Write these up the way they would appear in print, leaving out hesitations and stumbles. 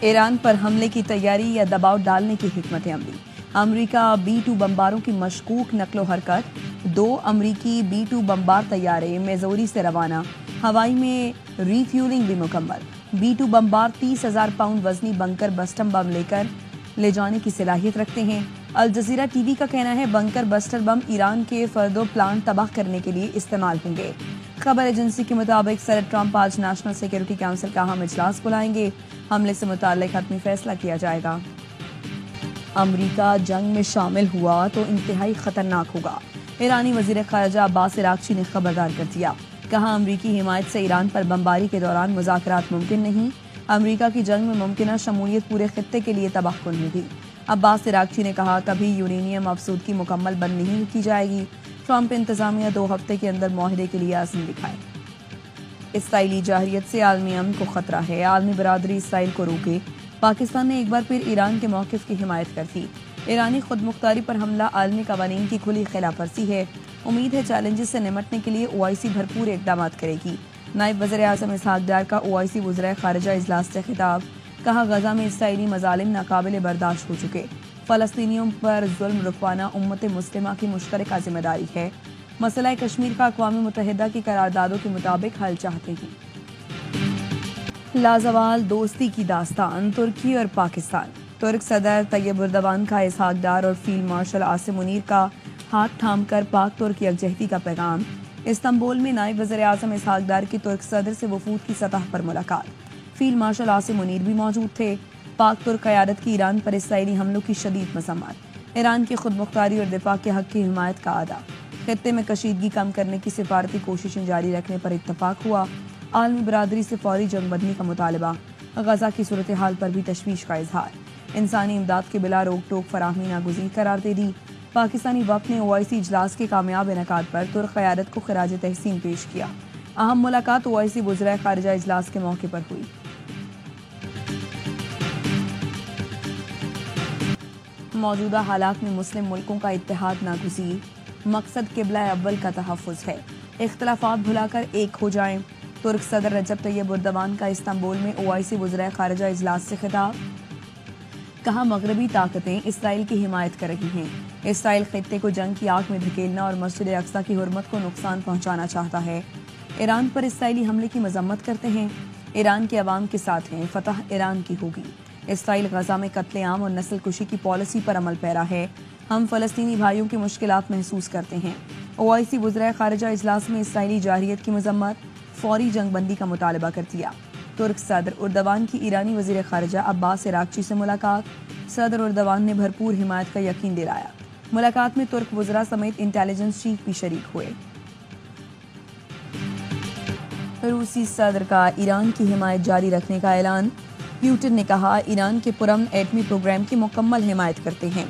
ایران پر حملے کی تیاری یا دباؤ ڈالنے کی حکمت عملی۔ امریکہ B-2 بمباروں کی مشکوک نقل و حرکت۔ 2 امریکی B-2 بمبار طیارے میزوری سے روانہ، ہوائی میں ری فیولنگ بھی مکمل۔ B-2 بمبار 30,000 پاؤنڈ وزنی بنکر بسٹر بم لے جانے کی صلاحیت رکھتے ہیں۔ الجزیرہ ٹی وی کا کہنا ہے بنکر بسٹر بم ایران کے فردو پلانٹ تباہ کرنے کے لیے استعمال ہوں گے۔ خبر ایجنسی کے مطابق صدر ٹرمپ آج نیشنل سیکیورٹی کونسل کا اہم اجلاس بلائیں گے۔ حملے سے متعلق حتمی فیصلہ کیا جائے گا۔ امریکہ جنگ میں شامل ہوا تو انتہائی خطرناک ہوگا۔ ایرانی وزیر خارجہ عباس عراقچی نے خبردار کر دیا، کہا امریکی حمایت سے ایران پر بمباری کے دوران مذاکرات ممکن نہیں۔ امریکہ کی جنگ میں ممکنہ شمولیت پورے خطے کے لیے تباہ کن ہوگی۔ عباس عراقچی نے کہا کبھی یورینیم افزودگی مکمل بند نہیں کی جائے گی۔ ٹرمپ انتظامیہ 2 ہفتے کے اندر معاہدے کے لیے عزم دکھائے۔ اسرائیلی جارحیت سے عالمی امن کو خطرہ ہے، عالمی برادری اسرائیل کو روکے۔ پاکستان نے ایک بار پھر ایران کے موقف کی حمایت کر دی۔ ایرانی خود مختاری پر حملہ عالمی قوانین کی کھلی خلاف ورزی ہے۔ امید ہے چیلنجز سے نمٹنے کے لیے OIC بھرپور اقدامات کرے گی۔ نائب وزیر اعظم اسحاق ڈار کا OIC وزرائے خارجہ اجلاس سے خطاب، کہا غزہ میں اسرائیلی مظالم ناقابل برداشت ہو چکے، فلسطینیوں پر ظلم رکوانا امت مسلمہ کی مشترکہ ذمہ داری ہے۔ مسئلہ کشمیر کا اقوام متحدہ کی قراردادوں کے مطابق حل چاہتے ہیں۔ لازوال دوستی کی داستان، ترکی اور پاکستان۔ ترک صدر طیب اردوان کا اسحاق ڈار اور فیلڈ مارشل عاصم منیر کا ہاتھ تھام کر پاک ترک یکجہتی کا پیغام۔ استنبول میں نائب وزیر اعظم اسحاق ڈار کی ترک صدر سے وفود کی سطح پر ملاقات۔ فیلڈ مارشل عاصم منیر بھی موجود تھے۔ پاک ترک قیادت کی ایران پر اسرائیلی حملوں کی شدید مذمت۔ ایران کی خود مختاری اور دفاع کے حق کی حمایت کا ادا۔ خطے میں کشیدگی کم کرنے کی سفارتی کوششیں جاری رکھنے پر اتفاق ہوا۔ عالمی برادری سے فوری جنگ بندی کا مطالبہ۔ غزہ کی صورتحال پر بھی تشویش کا اظہار۔ انسانی امداد کے بلا روک ٹوک فراہمی ناگزیر قرار دے دی۔ پاکستانی وفد نے OIC اجلاس کے کامیاب انعقاد پر ترک قیادت کو خراج تحسین پیش کیا۔ اہم ملاقات OIC وزرائے خارجہ اجلاس کے موقع پر ہوئی۔ موجودہ حالات میں مسلم ملکوں کا اتحاد ناگزیر، مقصد قبلہ اول کا تحفظ ہے، اختلافات بھلا کر ایک ہو جائیں۔ ترک صدر رجب طیب اردوان کا استنبول میں OIC وزرائے خارجہ اجلاس سے خطاب، کہا مغربی طاقتیں اسرائیل کی حمایت کر رہی ہیں۔ اسرائیل خطے کو جنگ کی آگ میں دھکیلنا اور مسجد اقصیٰ کی حرمت کو نقصان پہنچانا چاہتا ہے۔ ایران پر اسرائیلی حملے کی مذمت کرتے ہیں۔ ایران کے عوام کے ساتھ ہیں، فتح ایران کی ہوگی۔ اسرائیل غزہ میں قتل عام اور نسل کشی کی پالیسی پر عمل پیرا ہے۔ ہم فلسطینی بھائیوں کی مشکلات محسوس کرتے ہیں۔ OIC وزرائے خارجہ اجلاس میں اسرائیلی جارحیت کی مذمت، فوری جنگ بندی کا مطالبہ کر دیا۔ ترک صدر اردوان کی ایرانی وزیر خارجہ عباس عراقچی سے ملاقات۔ صدر اردوان نے بھرپور حمایت کا یقین دلایا۔ ملاقات میں ترک وزراء سمیت انٹیلیجنس چیف بھی شریک ہوئے۔ روسی صدر کا ایران کی حمایت جاری رکھنے کا اعلان۔ پیوٹن نے کہا ایران کے پرامن ایٹمی پروگرام کی مکمل حمایت کرتے ہیں۔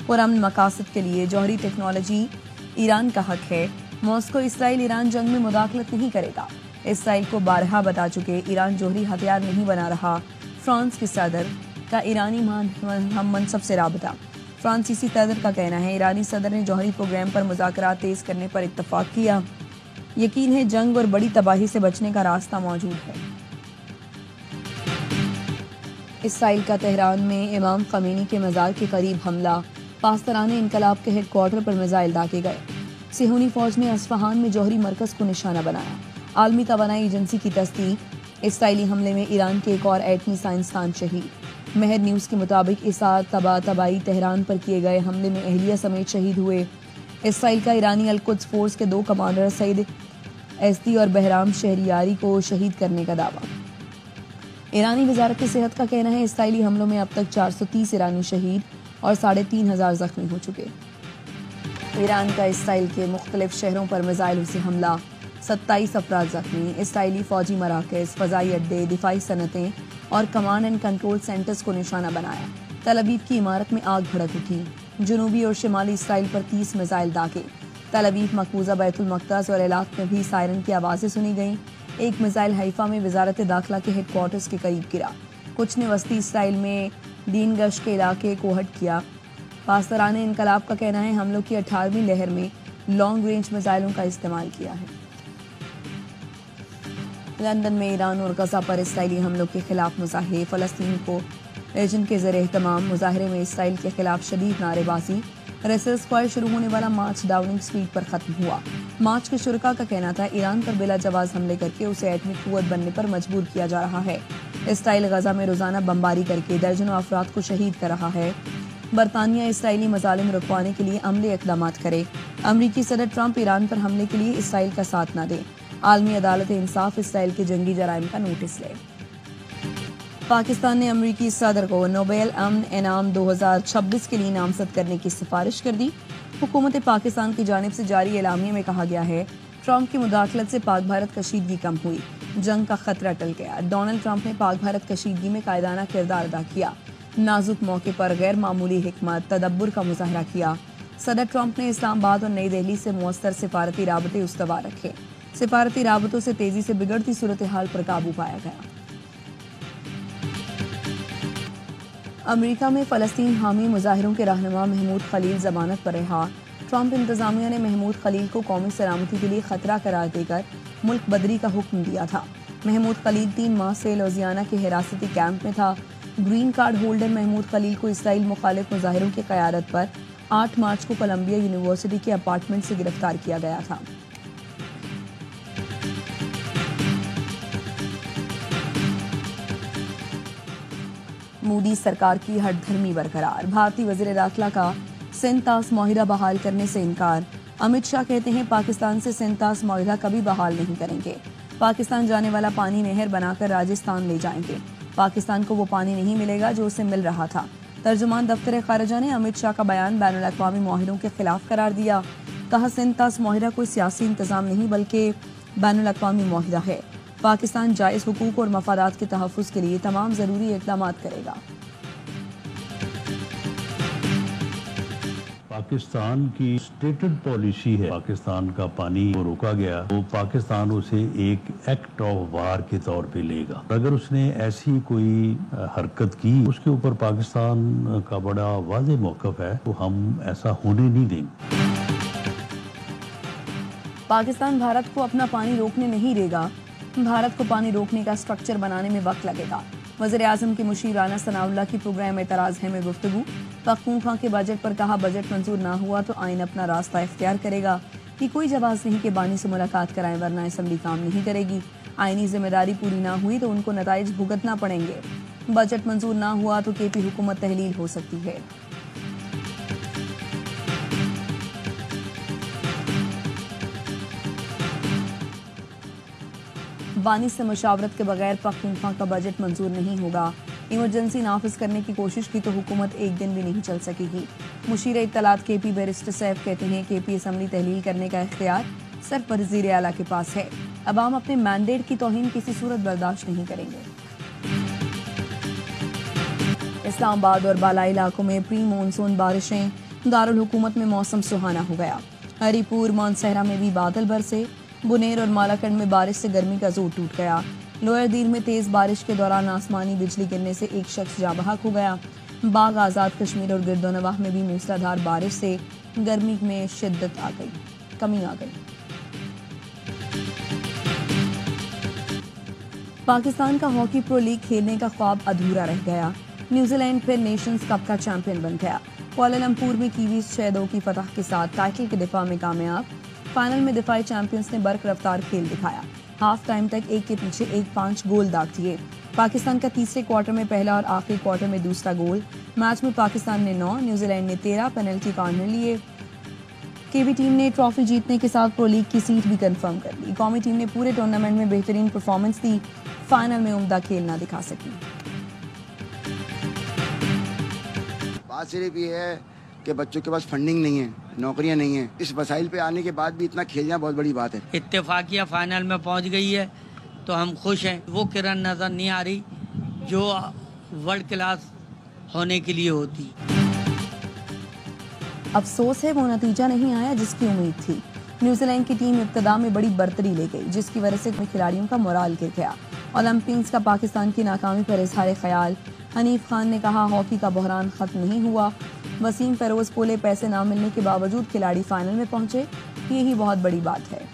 پرامن مقاصد کے لیے جوہری ٹیکنالوجی ایران کا حق ہے۔ ماسکو اسرائیل ایران جنگ میں مداخلت نہیں کرے گا۔ اسرائیل کو بارہا بتا چکے ایران جوہری ہتھیار نہیں بنا رہا۔ فرانس کے صدر کا ایرانی ہم منصب سے رابطہ۔ فرانسیسی صدر کا کہنا ہے ایرانی صدر نے جوہری پروگرام پر مذاکرات تیز کرنے پر اتفاق کیا۔ یقین ہے جنگ اور بڑی تباہی سے بچنے کا راستہ موجود ہے۔ اسرائیل کا تہران میں امام خمینی کے مزار کے قریب حملہ، پاسداران انقلاب کے ہیڈ کوارٹر پر میزائل داغے گئے۔ صہیونی فوج نے اصفہان میں جوہری مرکز کو نشانہ بنایا۔ عالمی توانائی ایجنسی کی تصدیق، اسرائیلی حملے میں ایران کے ایک اور ایٹمی سائنسدان شہید۔ مہر نیوز کے مطابق اس تباہی تہران پر کیے گئے حملے میں اہلیہ سمیت شہید ہوئے۔ اسرائیل کا ایرانی القدس فورس کے 2 کمانڈر سعید ایزدی اور بہرام شہریاری کو شہید کرنے کا دعویٰ۔ ایرانی وزارت صحت کا کہنا ہے اسرائیلی حملوں میں اب تک 430 ایرانی شہید اور 3500 زخمی ہو چکے۔ ایران کا اسرائیل کے مختلف شہروں پر میزائلوں سے حملہ، 27 افراد زخمی۔ اسرائیلی فوجی مراکز، فضائی اڈے، دفاعی صنعتیں اور کمانڈ اینڈ کنٹرول سینٹرز کو نشانہ بنایا۔ تل ابیب کی عمارت میں آگ بھڑک اٹھی۔ جنوبی اور شمالی اسرائیل پر 30 میزائل داغے۔ تل ابیب، مقبوضہ بیت المقدس اور ایلات میں بھی سائرن کی آوازیں سنی گئیں۔ ایک میزائل حیفا میں وزارت داخلہ کے ہیڈ کوارٹرز کے قریب گرا۔ کچھ نے وسطی اسرائیل میں دین گش کے علاقے کو ہٹ کیا۔ پاسداران انقلاب کا کہنا ہے حملوں کی 18ویں لہر میں لانگ رینج میزائلوں کا استعمال کیا ہے۔ لندن میں ایران اور غزہ پر اسرائیلی حملوں کے خلاف مظاہرے، فلسطین کو ایجنٹ کے زیر اہتمام مظاہرے میں اسرائیل کے خلاف شدید نعرے بازی۔ رسل اسکوائر شروع ہونے والا مارچ ڈاؤننگ اسٹریٹ پر ختم ہوا۔ مارچ کے شرکاء کا کہنا تھا ایران پر بلا جواز حملے کر کے اسے ایٹمی قوت بننے پر مجبور کیا جا رہا ہے۔ اسرائیل غزہ میں روزانہ بمباری کر کے درجنوں افراد کو شہید کر رہا ہے۔ برطانیہ اسرائیلی مظالم رکوانے کے لیے عملی اقدامات کرے۔ امریکی صدر ٹرمپ ایران پر حملے کے لیے اسرائیل کا ساتھ نہ دے۔ عالمی عدالت انصاف اسرائیل کے جنگی جرائم کا نوٹس لے۔ پاکستان نے امریکی صدر کو نوبیل امن انعام 2026 کے لیے نامزد کرنے کی سفارش کر دی۔ حکومت پاکستان کی جانب سے جاری اعلامیے میں کہا گیا ہے ٹرمپ کی مداخلت سے پاک بھارت کشیدگی کم ہوئی، جنگ کا خطرہ ٹل گیا۔ ڈونلڈ ٹرمپ نے پاک بھارت کشیدگی میں قائدانہ کردار ادا کیا، نازک موقع پر غیر معمولی حکمت تدبر کا مظاہرہ کیا۔ صدر ٹرمپ نے اسلام آباد اور نئی دہلی سے مؤثر سفارتی رابطے استوار رکھے۔ سفارتی رابطوں سے تیزی سے بگڑتی صورتحال پر قابو پایا گیا۔ امریکہ میں فلسطین حامی مظاہروں کے رہنما محمود خلیل ضمانت پر رہا۔ ٹرمپ انتظامیہ نے محمود خلیل کو قومی سلامتی کے لیے خطرہ قرار دے کر ملک بدری کا حکم دیا تھا۔ محمود خلیل 3 ماہ سے لوزیانہ کے حراستی کیمپ میں تھا۔ گرین کارڈ ہولڈر محمود خلیل کو اسرائیل مخالف مظاہروں کی قیادت پر 8 مارچ کو کولمبیا یونیورسٹی کے اپارٹمنٹ سے گرفتار کیا گیا تھا۔ مودی سرکار کی ہٹ دھرمی برقرار۔ بھارتی وزیر داخلہ کا سندھ طاس معاہدہ بحال کرنے سے انکار۔ امت شاہ کہتے ہیں پاکستان سے سندھ طاس معاہدہ کبھی بحال نہیں کریں گے۔ پاکستان جانے والا پانی نہر بنا کر راجستھان لے جائیں گے۔ پاکستان کو وہ پانی نہیں ملے گا جو اسے مل رہا تھا۔ ترجمان دفتر خارجہ نے امت شاہ کا بیان بین الاقوامی معاہدوں کے خلاف قرار دیا۔ کہا سندھ طاس معاہدہ کوئی سیاسی انتظام نہیں بلکہ بین الاقوامی معاہدہ ہے۔ پاکستان جائز حقوق اور مفادات کے تحفظ کے لیے تمام ضروری اقدامات کرے گا۔ پاکستان کی سٹیٹڈ پالیسی ہے پاکستان کا پانی کو روکا گیا تو پاکستان اسے ایک ایکٹ آف وار کے طور پہ لے گا۔ اگر اس نے ایسی کوئی حرکت کی اس کے اوپر پاکستان کا بڑا واضح موقف ہے تو ہم ایسا ہونے نہیں دیں گے۔ پاکستان بھارت کو اپنا پانی روکنے نہیں دے گا۔ بھارت کو پانی روکنے کا سٹرکچر بنانے میں وقت لگے گا۔ وزیر اعظم کی مشیر رانا ثناء اللہ کی پروگرام اعتراض ہے میں گفتگو۔ پختونخوا کے بجٹ پر کہا بجٹ منظور نہ ہوا تو آئین اپنا راستہ اختیار کرے گا۔ یہ کوئی جواز نہیں کہ بانی سے ملاقات کرائیں ورنہ اسمبلی کام نہیں کرے گی۔ آئینی ذمہ داری پوری نہ ہوئی تو ان کو نتائج بھگتنا پڑیں گے۔ بجٹ منظور نہ ہوا تو کے پی حکومت تحلیل ہو سکتی ہے۔ بانی سے مشاورت کے بغیر پختونخوا کا بجٹ منظور نہیں ہوگا۔ ایمرجنسی نافذ کرنے کی کوشش کی تو حکومت ایک دن بھی نہیں چل سکے گی۔ مشیر اطلاعات کے پی بیرسٹر سیف کہتے ہیں کہ پی اسمبلی تحلیل کرنے کا اختیار صرف وزیر اعلیٰ کے پاس ہے۔ عوام اپنے مینڈیٹ کی توہین کسی صورت برداشت نہیں کریں گے۔ اسلام آباد اور بالائی علاقوں میں پری مونسون بارشیں، دارالحکومت میں موسم سہانا ہو گیا۔ ہری پور مانسہرہ میں بھی بادل برسے۔ بنیر اور مالاکنڈ میں بارش سے گرمی کا زور ٹوٹ گیا۔ لوئر دیر میں تیز بارش کے دوران آسمانی بجلی گرنے سے ایک شخص جاں بحق ہو گیا۔ باغ آزاد کشمیر اور گرد و نواح میں بھی موسلادھار بارش سے گرمی میں شدت کمی آ گئی۔ پاکستان کا ہاکی پرو لیگ کھیلنے کا خواب ادھورا رہ گیا۔ نیوزی لینڈ پھر نیشنز کپ کا چیمپئن بن گیا۔ کوالالمپور میں کیویز 6-2 کی فتح کے ساتھ ٹائٹل کے دفاع میں کامیاب۔ فائنل میں دفاعی چیمپئنز نے برق رفتار کھیل دکھایا۔ ہاف ٹائم تک ایک کے پیچھے ایک 5 گول داغ دیے۔ پاکستان کا تیسرے کوارٹر میں پہلا اور آخری کوارٹر میں دوسرا گول۔ میچ میں پاکستان نے 9، نیوزی لینڈ نے 13 پینلٹی کارنر لیے۔ کے بی ٹیم نے ٹرافی جیتنے کے ساتھ پرو لیگ کی سیٹ بھی کنفرم کر لی۔ قومی ٹیم نے پورے ٹورنامنٹ میں بہترین پرفارمنس دی، فائنل میں عمدہ کھیل نہ دکھا سکی۔ بات صرف یہ ہے کہ بچوں کے پاس فنڈنگ نہیں ہے، نوکریاں نہیں ہیں۔ اس وسائل پہ آنے کے بعد بھی اتنا کھیلنا بہت بڑی بات ہے۔ اتفاقیہ فائنل میں پہنچ گئی ہے تو ہم خوش ہیں۔ وہ کرن نظر نہیں آ رہی جو ورلڈ کلاس ہونے کے لیے ہوتی۔ افسوس ہے وہ نتیجہ نہیں آیا جس کی امید تھی۔ نیوزی لینڈ کی ٹیم ابتدا میں بڑی برتری لے گئی جس کی وجہ سے کھلاڑیوں کا مورال گر گیا۔ اولمپکس کا پاکستان کی ناکامی پر اظہار خیال۔ حنیف خان نے کہا ہاکی کا بحران ختم نہیں ہوا۔ وسیم فیروز بولے پیسے نہ ملنے کے باوجود کھلاڑی فائنل میں پہنچے، یہی بہت بڑی بات ہے۔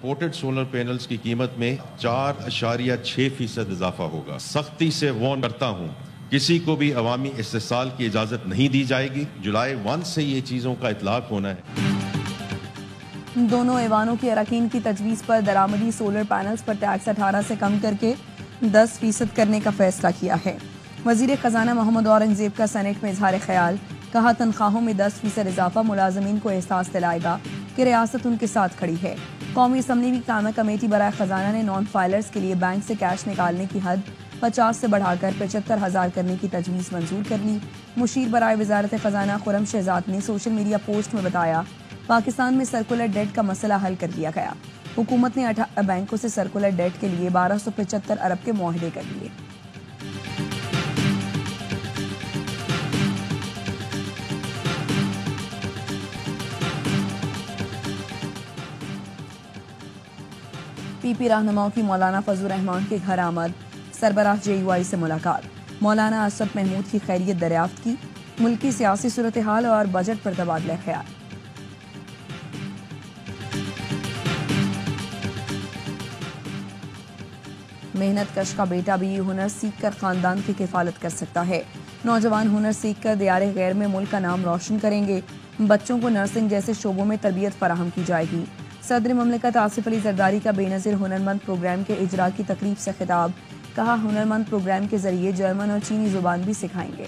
امپورٹڈ سولر پینلز کی قیمت میں 4.6% اضافہ ہوگا. سختی سے وارن کرتا ہوں کسی کو بھی عوامی استحصال کی اجازت نہیں دی جائے گی. جولائی 1 سے یہ چیزوں کا اطلاق ہونا ہے. دونوں ایوانوں کے اراکین کی تجویز پر درآمدی سولر پینلز پر ٹیکس 18 سے کم کر کے 10% کرنے کا فیصلہ کیا ہے. وزیر خزانہ محمد اورنگزیب کا سینیٹ میں اظہار خیال. کہا تنخواہوں میں 10% اضافہ ملازمین کو احساس دلائے گا کہ ریاست ان کے ساتھ کھڑی ہے. قومی اسمبلی کی قائمہ کمیٹی برائے خزانہ نے نان فائلرز کے لیے بینک سے کیش نکالنے کی حد 50 سے بڑھا کر 75,000 کرنے کی تجویز منظور کر لی. مشیر برائے وزارت خزانہ خرم شہزاد نے سوشل میڈیا پوسٹ میں بتایا پاکستان میں سرکولر ڈیٹ کا مسئلہ حل کر لیا گیا. حکومت نے 18 بینکوں سے سرکولر ڈیٹ کے لیے 1275 ارب کے معاہدے کر لیے. پی پی رہنماؤں کی مولانا فضل الرحمان کے گھر آمد. سربراہ JUI سے ملاقات. مولانا اشرف محمود کی خیریت دریافت کی. ملکی سیاسی صورتحال اور بجٹ پر تبادلہ خیال. محنت کش کا بیٹا بھی ہنر سیکھ کر خاندان کی کفالت کر سکتا ہے. نوجوان ہنر سیکھ کر دیار غیر میں ملک کا نام روشن کریں گے. بچوں کو نرسنگ جیسے شعبوں میں تربیت فراہم کی جائے گی. صدر مملکت آصف علی زرداری کا بے نظیر ہنرمند پروگرام کے اجرا کی تقریب سے خطاب. کہا ہنرمند پروگرام کے ذریعے جرمن اور چینی زبان بھی سکھائیں گے.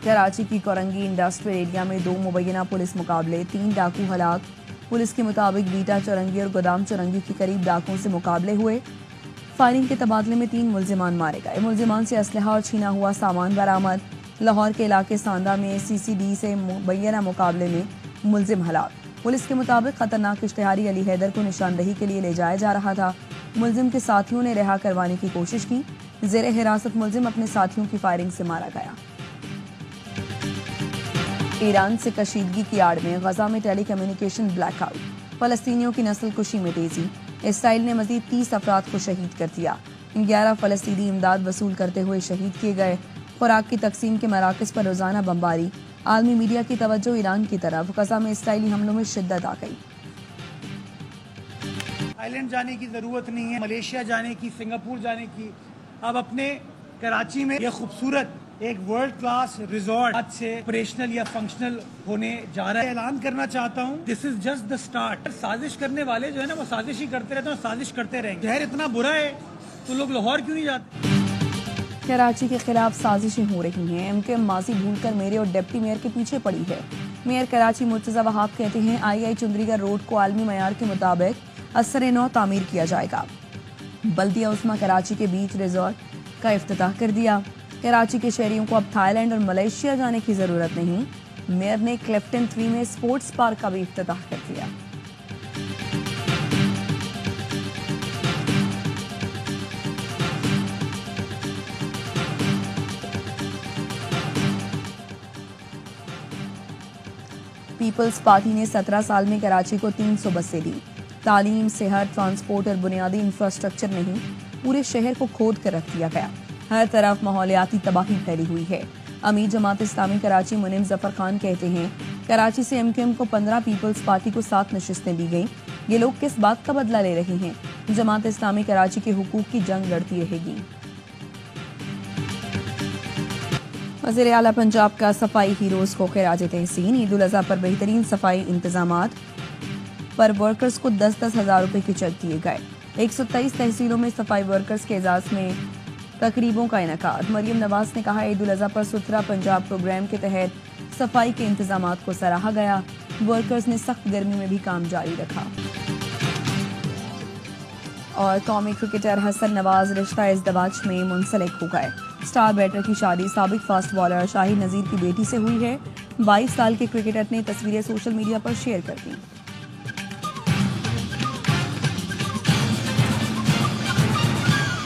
کراچی کی کورنگی انڈسٹریل ایریا میں 2 مبینہ پولیس مقابلے. 3 ڈاکو ہلاک. پولیس کے مطابق بیٹا چورنگی اور گودام چورنگی کے قریب ڈاکوں سے مقابلے ہوئے. فائرنگ کے تبادلے میں 3 ملزمان مارے گئے. ملزمان سے اسلحہ اور چھینا ہوا سامان برآمد. لاہور کے علاقے ساندہ میں CCD سے مبینہ مقابلے میں ملزم ہلاک. پولیس کے مطابق خطرناک اشتہاری علی حیدر کو نشاندہی کے لیے لے جایا جا رہا تھا. ملزم کے ساتھیوں نے رہا کروانے کی کوشش کی. زیر حراست ملزم اپنے ساتھیوں کی فائرنگ سے مارا گیا. ایران سے کشیدگی کی آڑ میں غزہ میں ٹیلی کمیونیکیشن بلیک آؤٹ. فلسطینیوں کی نسل کشی میں تیزی. اسرائیل نے مزید 30 افراد کو شہید کر دیا. 11 فلسطینی امداد وصول کرتے ہوئے شہید کیے گئے. خوراک کی تقسیم کے مراکز پر روزانہ بمباری. عالمی میڈیا کی توجہ ایران کی طرف. غزہ میں اسرائیلی حملوں میں شدت آ گئی. آئیلینڈ جانے کی ضرورت نہیں ہے, ملیشیا جانے کی, سنگاپور جانے کی. اب اپنے کراچی میں یہ خوبصورت ایک ورلڈ کلاس ریزورٹ آج سے آپریشنل یا فنکشنل ہونے جا رہا ہے. اعلان کرنا چاہتا ہوں دس از جسٹ دا اسٹارٹ. سازش کرنے والے جو ہے نا وہ سازش ہی کرتے رہتے ہیں, سازش کرتے رہیں گے. زہر اتنا برا ہے تو لوگ لاہور کیوں نہیں جاتے. کراچی کے خلاف سازشیں ہو رہی ہیں. MK ماضی بھول کر میئر اور ڈپٹی میئر کے پیچھے پڑی ہے. میئر کراچی مرتضی وہاب کہتے ہیں II چندری گڑھ روڈ کو عالمی معیار کے مطابق اثر نو تعمیر کیا جائے گا. بلدیہ عظمیٰ کراچی کے بیچ ریزورٹ کا افتتاح کر دیا. کراچی کے شہریوں کو اب تھائی لینڈ اور ملیشیا جانے کی ضرورت نہیں. میئر نے کلفٹن 3 میں اسپورٹس پارک کا بھی افتتاح کر دیا. پیپلز پارٹی نے 17 سال میں کراچی کو 300 بسیں دی. تعلیم, صحت, ٹرانسپورٹ اور بنیادی انفراسٹرکچر نہیں, پورے شہر کو کھود کر رکھ دیا گیا. ہر طرف ماحولیاتی تباہی پھیلی ہوئی ہے. امیر جماعت اسلامی کراچی منیم ظفر خان کہتے ہیں کراچی سے MKM کو 15 پیپلز پارٹی کو 7 نشستیں دی گئیں. یہ لوگ کس بات کا بدلہ لے رہے ہیں. جماعت اسلامی کراچی کے حقوق کی جنگ لڑتی رہے گی. وزیر اعلیٰ پنجاب کا صفائی ہیروز کو خراج تحسین. عید الاضحیٰ پر بہترین صفائی انتظامات پر ورکرز کو 10-10 ہزار روپے کے چیک دیے گئے. 123 تحصیلوں میں صفائی ورکرز کے اعزاز میں تقریبوں کا انعقاد. مریم نواز نے کہا عید الاضحیٰ پر ستھرا پنجاب پروگرام کے تحت صفائی کے انتظامات کو سراہا گیا. ورکرز نے سخت گرمی میں بھی کام جاری رکھا. اور قومی کرکٹر حسن نواز رشتہ ازدواج میں منسلک ہو گئے. سٹار بیٹر کی شادی سابق فاسٹ بالر شاہد نذیر کی بیٹی سے ہوئی ہے. 22 سال کے کرکٹر نے تصویریں سوشل میڈیا پر شیئر کر دیں.